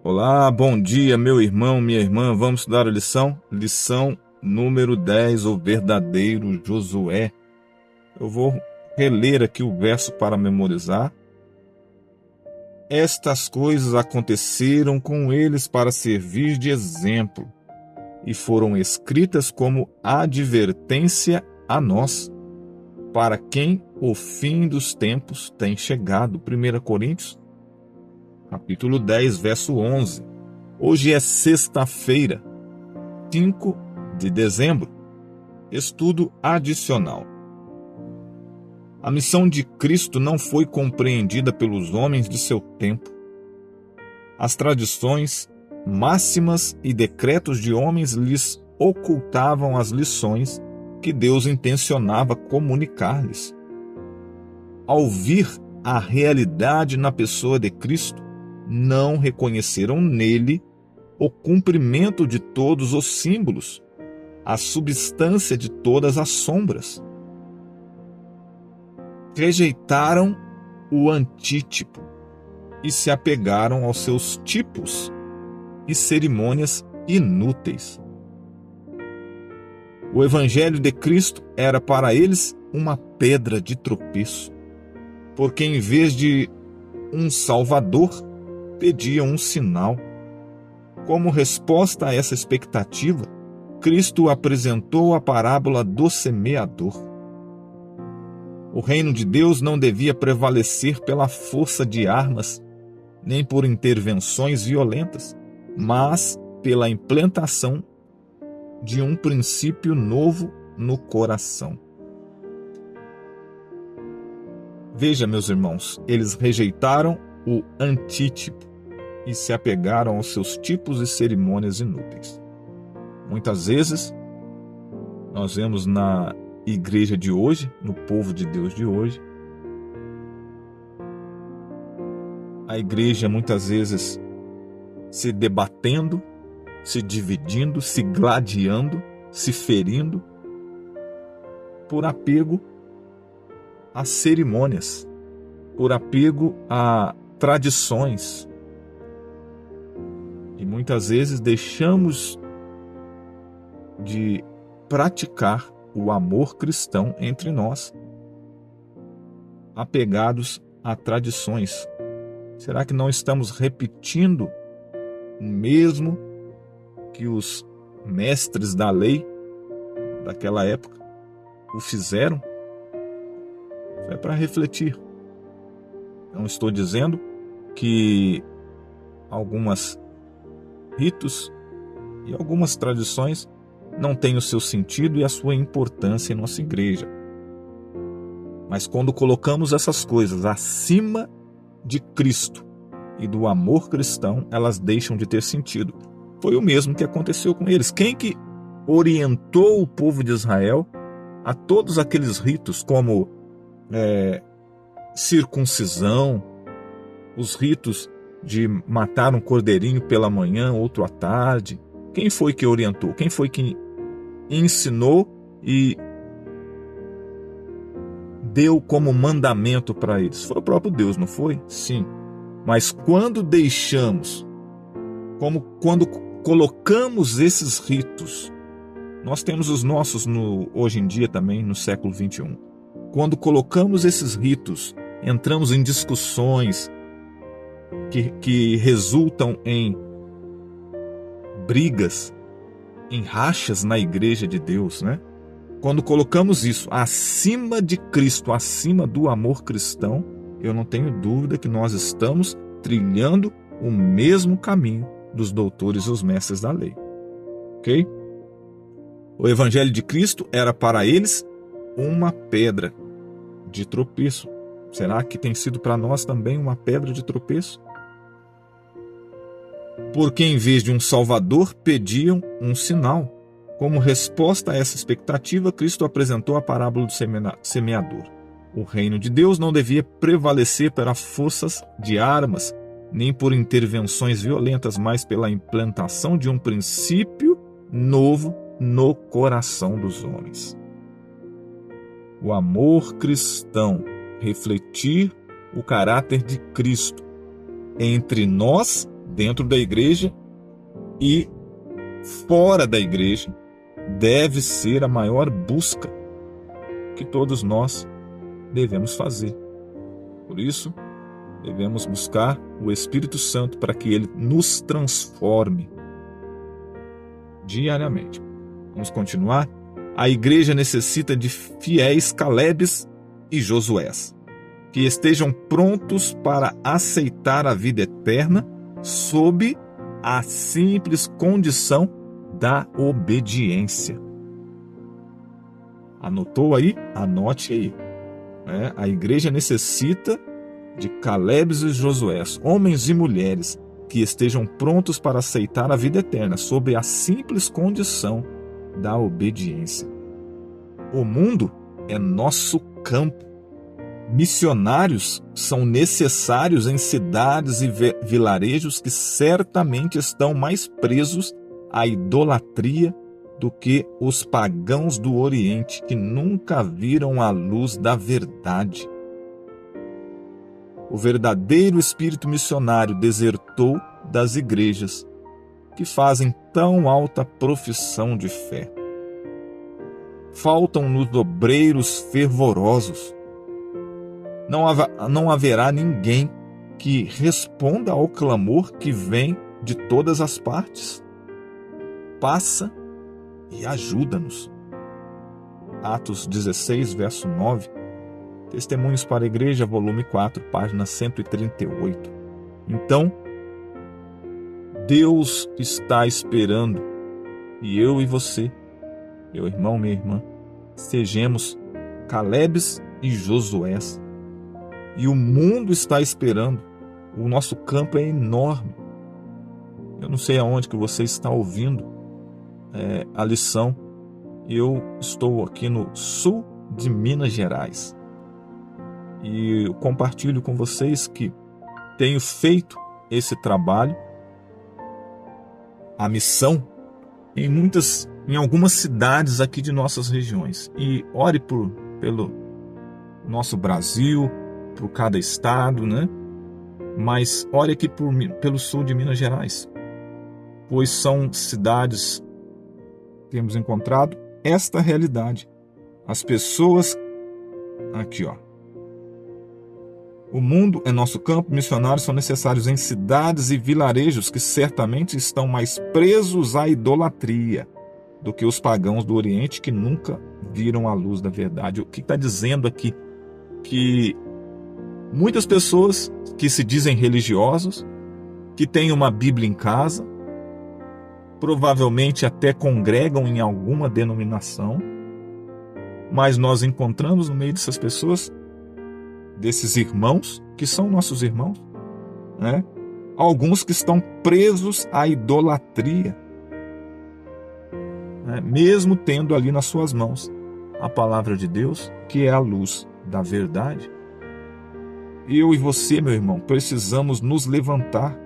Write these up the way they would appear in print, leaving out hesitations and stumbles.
Olá, bom dia, meu irmão, minha irmã. Vamos estudar a lição número 10, o verdadeiro Josué. Eu vou reler aqui o verso para memorizar. Estas coisas aconteceram com eles para servir de exemplo e foram escritas como advertência a nós, para quem o fim dos tempos tem chegado. 1 Coríntios, capítulo 10, verso 11. Hoje é sexta-feira, 5 de dezembro. Estudo adicional. A missão de Cristo não foi compreendida pelos homens de seu tempo. As tradições, máximas e decretos de homens lhes ocultavam as lições que Deus intencionava comunicar-lhes. Ao vir a realidade na pessoa de Cristo, não reconheceram nele o cumprimento de todos os símbolos, a substância de todas as sombras. Rejeitaram o antítipo e se apegaram aos seus tipos e cerimônias inúteis. O Evangelho de Cristo era para eles uma pedra de tropeço, porque em vez de um Salvador, pediam um sinal. Como resposta a essa expectativa, Cristo apresentou a parábola do semeador. O reino de Deus não devia prevalecer pela força de armas, nem por intervenções violentas, mas pela implantação de um princípio novo no coração. Veja, meus irmãos, eles rejeitaram o antítipo e se apegaram aos seus tipos e cerimônias inúteis. Muitas vezes, nós vemos na igreja de hoje, no povo de Deus de hoje, a igreja muitas vezes se debatendo, se dividindo, se gladiando, se ferindo, por apego a cerimônias, por apego a tradições. E muitas vezes deixamos de praticar o amor cristão entre nós, apegados a tradições. Será que não estamos repetindo o mesmo que os mestres da lei daquela época o fizeram? Isso é para refletir. Não estou dizendo que algumas ritos e algumas tradições não têm o seu sentido e a sua importância em nossa igreja. Mas quando colocamos essas coisas acima de Cristo e do amor cristão, elas deixam de ter sentido. Foi o mesmo que aconteceu com eles. Quem que orientou o povo de Israel a todos aqueles ritos como circuncisão, os ritos de matar um cordeirinho pela manhã, outro à tarde? Quem foi que orientou? Quem foi que ensinou e deu como mandamento para eles? Foi o próprio Deus, não foi? Sim. Mas quando deixamos, quando colocamos esses ritos, nós temos os nossos hoje em dia também, no século 21. Quando colocamos esses ritos, entramos em discussões que resultam em brigas, em rachas na igreja de Deus, né? Quando colocamos isso acima de Cristo, acima do amor cristão, eu não tenho dúvida que nós estamos trilhando o mesmo caminho dos doutores e os mestres da lei. Ok? O Evangelho de Cristo era para eles uma pedra de tropeço. Será que tem sido para nós também uma pedra de tropeço? Porque em vez de um Salvador, pediam um sinal. Como resposta a essa expectativa, Cristo apresentou a parábola do semeador. O reino de Deus não devia prevalecer pelas forças de armas, nem por intervenções violentas, mas pela implantação de um princípio novo no coração dos homens. O amor cristão, refletir o caráter de Cristo, entre nós, dentro da igreja, e fora da igreja, deve ser a maior busca que todos nós devemos fazer. Por isso, devemos buscar o Espírito Santo para que ele nos transforme diariamente. Vamos continuar? A igreja necessita de fiéis Calebes e Josués, que estejam prontos para aceitar a vida eterna sob a simples condição da obediência. Anotou aí? Anote aí. A igreja necessita de Calebes e Josués, homens e mulheres, que estejam prontos para aceitar a vida eterna sob a simples condição da obediência. O mundo é nosso campo. Missionários são necessários em cidades e vilarejos que certamente estão mais presos à idolatria do que os pagãos do Oriente, que nunca viram a luz da verdade. O verdadeiro espírito missionário desertou das igrejas que fazem tão alta profissão de fé. Faltam-nos obreiros fervorosos. Não haverá ninguém que responda ao clamor que vem de todas as partes. Passa e ajuda-nos. Atos 16, verso 9. Testemunhos para a Igreja, volume 4, página 138. Então, Deus está esperando, e eu e você, meu irmão, minha irmã, sejamos Calebes e Josués. E o mundo está esperando. O nosso campo é enorme. Eu não sei aonde que você está ouvindo a lição. Eu estou aqui no sul de Minas Gerais. E eu compartilho com vocês que tenho feito esse trabalho, a missão, em algumas cidades aqui de nossas regiões. E ore pelo nosso Brasil, por cada estado, né? Mas ore aqui pelo sul de Minas Gerais, pois são cidades que temos encontrado esta realidade. As pessoas, aqui ó, o mundo é nosso campo, missionários são necessários em cidades e vilarejos que certamente estão mais presos à idolatria do que os pagãos do Oriente que nunca viram a luz da verdade. O que está dizendo aqui? Que muitas pessoas que se dizem religiosos, que têm uma Bíblia em casa, provavelmente até congregam em alguma denominação, mas nós encontramos no meio dessas pessoas, desses irmãos, que são nossos irmãos, né? Alguns que estão presos à idolatria, né? Mesmo tendo ali nas suas mãos a palavra de Deus, que é a luz da verdade. Eu e você, meu irmão, precisamos nos levantar.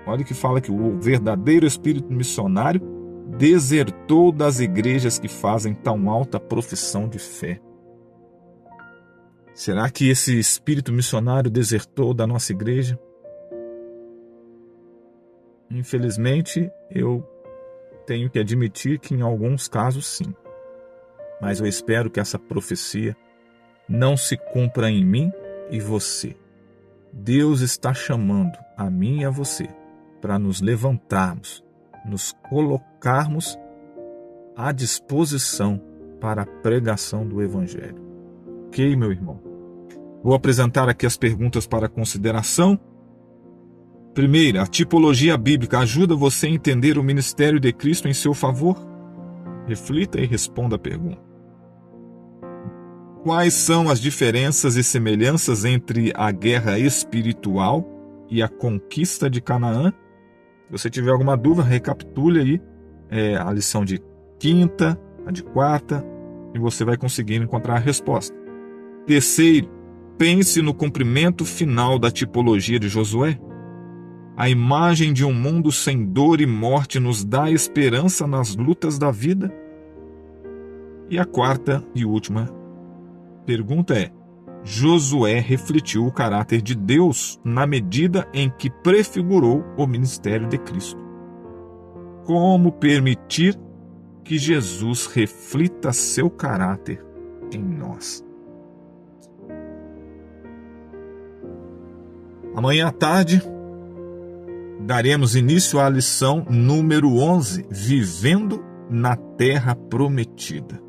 Olha que fala que o verdadeiro espírito missionário desertou das igrejas que fazem tão alta profissão de fé. Será que esse espírito missionário desertou da nossa igreja? Infelizmente, eu tenho que admitir que em alguns casos sim. Mas eu espero que essa profecia não se cumpra em mim e você. Deus está chamando a mim e a você para nos levantarmos, nos colocarmos à disposição para a pregação do Evangelho. Ok, meu irmão? Vou apresentar aqui as perguntas para consideração. Primeira, a tipologia bíblica ajuda você a entender o ministério de Cristo em seu favor? Reflita e responda a pergunta. Quais são as diferenças e semelhanças entre a guerra espiritual e a conquista de Canaã? Se você tiver alguma dúvida, recapitule aí a lição de quinta, a de quarta, e você vai conseguir encontrar a resposta. Terceiro, pense no cumprimento final da tipologia de Josué. A imagem de um mundo sem dor e morte nos dá esperança nas lutas da vida? E a quarta e última pergunta é: Josué refletiu o caráter de Deus na medida em que prefigurou o ministério de Cristo. Como permitir que Jesus reflita seu caráter em nós? Amanhã à tarde, daremos início à lição número 11, Vivendo na Terra Prometida.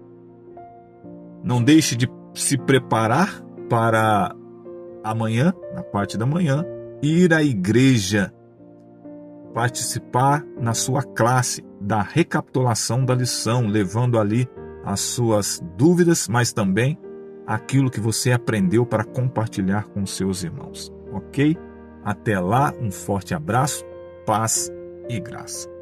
Não deixe de se preparar para amanhã, na parte da manhã, ir à igreja, participar na sua classe da recapitulação da lição, levando ali as suas dúvidas, mas também aquilo que você aprendeu para compartilhar com seus irmãos. Ok? Até lá, um forte abraço, paz e graça.